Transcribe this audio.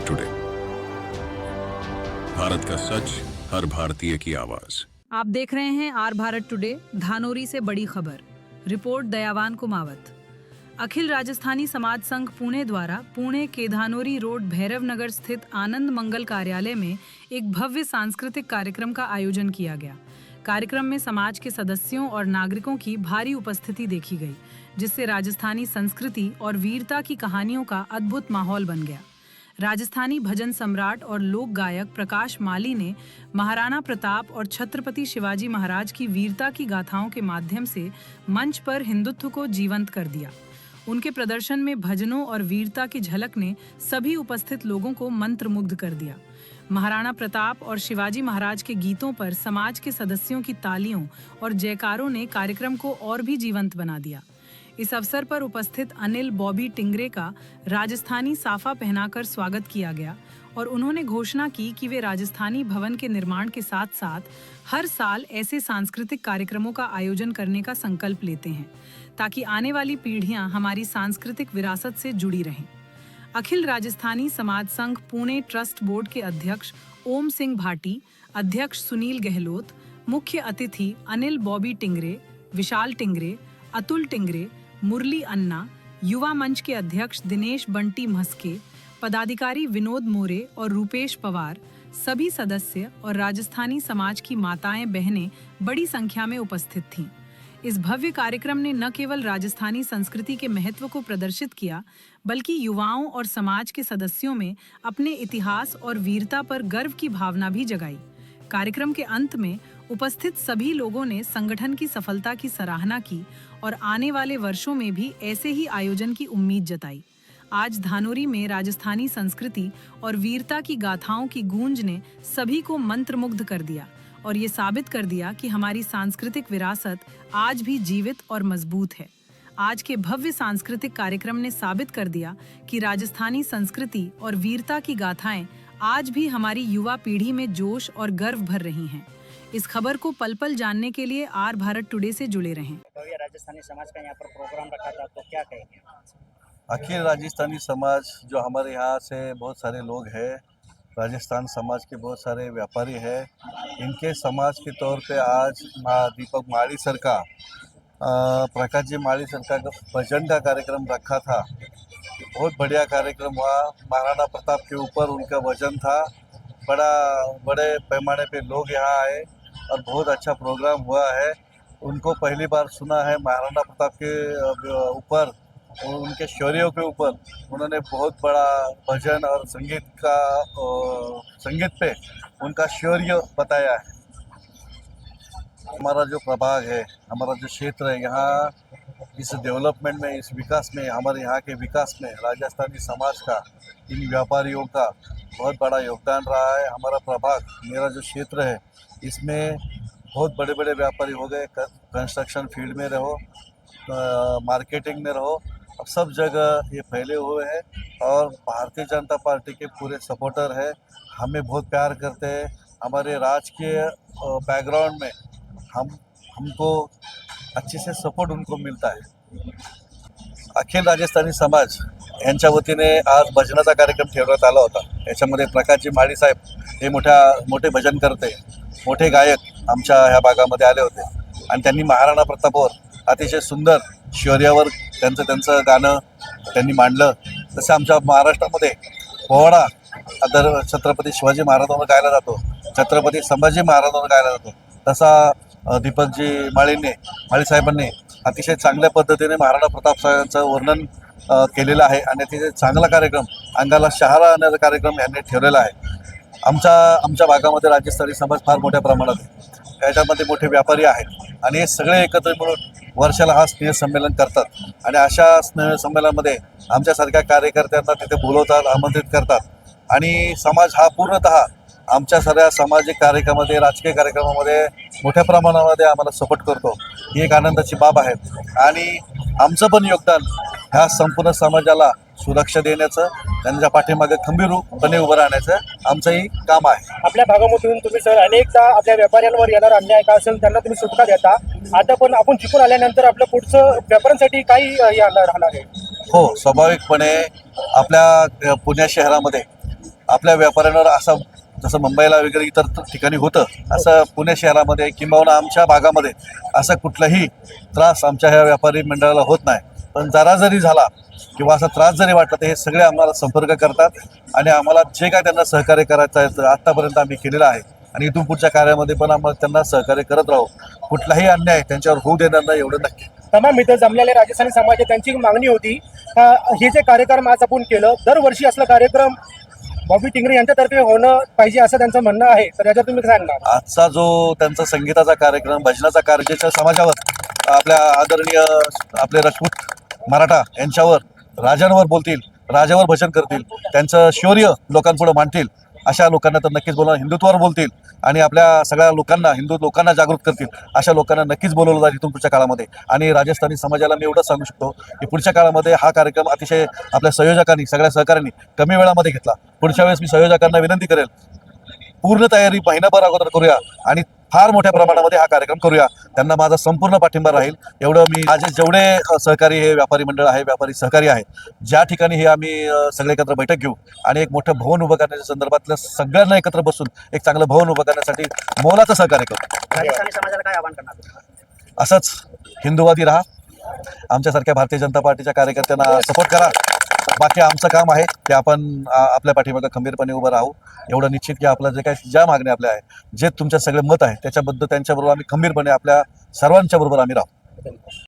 Today, Bharat का सच, हर भारतीय की आवाज। आप देख रहे हैं आर भारत टुडे। धानोरी से बड़ी खबर। रिपोर्ट दयावान कुमावत। अखिल राजस्थानी समाज संघ पुणे द्वारा पुणे के धानोरी रोड भैरव नगर स्थित आनंद मंगल कार्यालय में एक भव्य सांस्कृतिक कार्यक्रम का आयोजन किया गया। कार्यक्रम में समाज के सदस्यों और नागरिकों की भारी उपस्थिति देखी गई, जिससे राजस्थानी संस्कृति और वीरता की कहानियों का अद्भुत माहौल बन गया। राजस्थानी भजन सम्राट और लोक गायक प्रकाश माली ने महाराणा प्रताप और छत्रपति शिवाजी महाराज की वीरता की गाथाओं के माध्यम से मंच पर हिंदुत्व को जीवंत कर दिया। उनके प्रदर्शन में भजनों और वीरता की झलक ने सभी उपस्थित लोगों को मंत्रमुग्ध कर दिया। महाराणा प्रताप और शिवाजी महाराज के गीतों पर समाज के सदस्यों की तालियों और जयकारों ने कार्यक्रम को और भी जीवंत बना दिया। इस अवसर पर उपस्थित अनिल बॉबी टिंगरे का राजस्थानी साफा पहनाकर स्वागत किया गया और उन्होंने घोषणा की कि वे राजस्थानी भवन के निर्माण के साथ साथ हर साल ऐसे सांस्कृतिक कार्यक्रमों का आयोजन करने का संकल्प लेते हैं, ताकि आने वाली पीढ़ियां हमारी सांस्कृतिक विरासत से जुड़ी रहें। अखिल राजस्थानी समाज संघ पुणे ट्रस्ट बोर्ड के अध्यक्ष ओम सिंह भाटी, अध्यक्ष सुनील गहलोत, मुख्य अतिथि अनिल बॉबी टिंगरे, विशाल टिंगरे, अतुल टिंगरे, मुरली अन्ना, युवा मंच के अध्यक्ष दिनेश बंटी मस्के, पदाधिकारी विनोद मोरे और रूपेश पवार, सभी सदस्य और राजस्थानी समाज की माताएं बहनें बड़ी संख्या में उपस्थित थीं। इस भव्य कार्यक्रम ने न केवल राजस्थानी संस्कृति के महत्व को प्रदर्शित किया, बल्कि युवाओं और समाज के सदस्यों में अपने इतिहास और वीरता पर गर्व की भावना भी जगाई। कार्यक्रम के अंत में उपस्थित सभी लोगों ने संगठन की सफलता की सराहना की और आने वाले वर्षों में भी ऐसे ही आयोजन की उम्मीद जताई। आज धानोरी में राजस्थानी संस्कृति और वीरता की गाथाओं की गूंज ने सभी को मंत्रमुग्ध कर दिया और ये साबित कर दिया कि हमारी सांस्कृतिक विरासत आज भी जीवित और मजबूत है। आज के भव्य सांस्कृतिक कार्यक्रम ने साबित कर दिया कि राजस्थानी संस्कृति और वीरता की गाथाएं आज भी हमारी युवा पीढ़ी में जोश और गर्व भर रही हैं। इस खबर को पल पल जानने के लिए आर भारत टुडे से जुड़े रहें। राजस्थानी समाज का यहाँ पर प्रोग्राम रखा था, तो क्या कहेंगे? अखिल राजस्थानी समाज जो हमारे यहाँ से बहुत सारे लोग हैं, राजस्थान समाज के बहुत सारे व्यापारी हैं, इनके समाज के तौर पे आज दीपक माड़ी सर का प्रकाश जी माड़ी सर का भजन का कार्यक्रम रखा था। बहुत बढ़िया कार्यक्रम हुआ। महाराणा प्रताप के ऊपर उनका भजन था। बड़े पैमाने पे लोग यहाँ आए और बहुत अच्छा प्रोग्राम हुआ है। उनको पहली बार सुना है महाराणा प्रताप के ऊपर और उनके शौर्यों के ऊपर उन्होंने बहुत बड़ा भजन और संगीत पे उनका शौर्य बताया है। हमारा जो प्रभाग है, हमारा जो क्षेत्र है, यहाँ इस डेवलपमेंट में, इस विकास में, हमारे यहाँ के विकास में राजस्थानी समाज का, इन व्यापारियों का बहुत बड़ा योगदान रहा है। हमारा प्रभाग, मेरा जो क्षेत्र है, इसमें बहुत बड़े बड़े व्यापारी हो गए। कंस्ट्रक्शन फील्ड में रहो, मार्केटिंग में रहो, अब सब जगह ये फैले हुए हैं और भारतीय जनता पार्टी के पूरे सपोर्टर है। हमें बहुत प्यार करते हैं। हमारे राजकीय बैकग्राउंड में हमको अच्छे से सपोर्ट उनको मिळता आहे। अखिल राजस्थानी समाज यांच्या वतीने आज भजनाचा कार्यक्रम ठेवण्यात आला होता। याच्यामध्ये प्रकाशजी माळी साहेब हे मोठे भजन करते, मोठे गायक आमच्या ह्या भागामध्ये आले होते आणि त्यांनी महाराणा प्रतापवर अतिशय सुंदर शौर्यावर त्यांचं गाणं त्यांनी मांडलं। तसं आमच्या महाराष्ट्रामध्ये पोवाडा आदर छत्रपती शिवाजी महाराजांवर गायला जातो, छत्रपती संभाजी महाराजांवर गायला जातो। तसा दीपकजी माळी साहेबांनी अतिशय चांगल्या पद्धतीने महाराणा प्रताप साहेबांचं वर्णन केलेलं आहे आणि अतिशय चांगला कार्यक्रम, अंगाला शहारा आणणारा कार्यक्रम यांनी ठेवलेला आहे। आमच्या भागामध्ये राजस्थानी समाज फार मोठ्या प्रमाणात आहे। याच्यामध्ये मोठे व्यापारी आहेत आणि हे सगळे एकत्र मिळून वर्षाला हा स्नेह संमेलन करतात आणि अशा स्नेह संमेलनामध्ये आमच्यासारख्या कार्यकर्त्यांना तिथे बोलवतात, आमंत्रित करतात आणि समाज हा पूर्णतः आमच्या सगळ्या सामाजिक कार्यक्रमामध्ये, राजकीय कार्यक्रमामध्ये मोठ्या प्रमाणामध्ये आम्हाला सपोर्ट करतो। ही एक आनंदाची बाब आहे आणि आमचं पण योगदान ह्या संपूर्ण समाजाला सुरक्षा देण्याचं, त्यांच्या पाठीमागे खंबीरपणे उभं राहण्याचं आमचंही काम आहे। आपल्या भागामधून तुम्ही सर अनेकदा आपल्या व्यापाऱ्यांवर येणारा अन्याय का असेल त्यांना तुम्ही सुटका देता, आता पण आपण जिंकून आल्यानंतर आपलं पुढचं व्यापाऱ्यांसाठी काही राहणार आहे? हो, स्वाभाविकपणे आपल्या पुणे शहरामध्ये आपल्या व्यापाऱ्यांवर असा जसं मुंबईला वगैरे इतर ठिकाणी होतं असं पुणे शहरामध्ये किंबहुना आमच्या भागामध्ये असं कुठलाही त्रास आमच्या ह्या व्यापारी मंडळाला होत नाही. पण जरा जरी झाला किंवा असा त्रास जरी वाटला तर हे सगळे आम्हाला संपर्क करतात आणि आम्हाला जे काय त्यांना सहकार्य करायचं आहे आत्तापर्यंत आम्ही केलेलं आहे आणि इथून पुढच्या कार्यामध्ये पण आम्हाला त्यांना सहकार्य करत राहू. कुठलाही अन्याय त्यांच्यावर होऊ देणार नाही एवढं नक्की. तमाम इथं जमलेले राजस्थानी समाज त्यांची मागणी होती का हे जे कार्यक्रम आज आपण केलं दरवर्षी असला कार्यक्रम बॉबी टिंगरे यांच्यातर्फे होणं पाहिजे असं त्यांचं म्हणणं आहे. तर याच्यात तुम्ही सांगणार आजचा जो त्यांचा संगीताचा कार्यक्रम भजनाचा कार्यक्रम समाजावर आपल्या आदरणीय आपले राजपूत मराठा यांच्यावर राजांवर बोलतील, राजावर भजन करतील, त्यांचं शौर्य लोकांपुढे मांडतील अशा लोकांना तर नक्कीच बोलवणार. हिंदुत्वावर बोलतील आणि आपल्या सगळ्या लोकांना हिंदू लोकांना जागृत करतील अशा लोकांना नक्कीच बोलवलं जाईल इथून पुढच्या काळामध्ये. आणि राजस्थानी समाजाला मी एवढंच सांगू शकतो की पुढच्या काळामध्ये हा कार्यक्रम अतिशय आपल्या संयोजकांनी सगळ्या सहकाऱ्यांनी कमी वेळामध्ये घेतला. पुढच्या वेळेस मी संयोजकांना विनंती करेल पूर्ण तयारी महिनाभर अगोदर करूया आणि फार मोठ्या प्रमाणामध्ये हा कार्यक्रम करूया. त्यांना माझा संपूर्ण पाठिंबा राहील. एवढं मी माझे जेवढे सहकारी हे व्यापारी मंडळ आहे, व्यापारी सहकारी आहे, ज्या ठिकाणी हे आम्ही सगळे एकत्र बैठक घेऊ आणि एक मोठं भवन उभं करण्याच्या संदर्भातल्या सगळ्यांना एकत्र बसून एक चांगलं भवन उभं करण्यासाठी मोलाचं सहकार्य करू. राजस्थानी समाजाला काय आवाहन करणार? असंच हिंदुवादी राहा, आमच्यासारख्या भारतीय जनता पार्टीच्या कार्यकर्त्यांना सपोर्ट करा. बाकी आमचं काम आहे की आपण आपल्या पाठीमागे खंबीरपणे उभं राहू. एवढं निश्चित की आपलं जे काही ज्या मागण्या आपल्या आहे, जे तुमच्या सगळे मत आहे त्याच्याबद्दल त्यांच्याबरोबर आम्ही खंबीरपणे आपल्या सर्वांच्या बरोबर आम्ही राहू.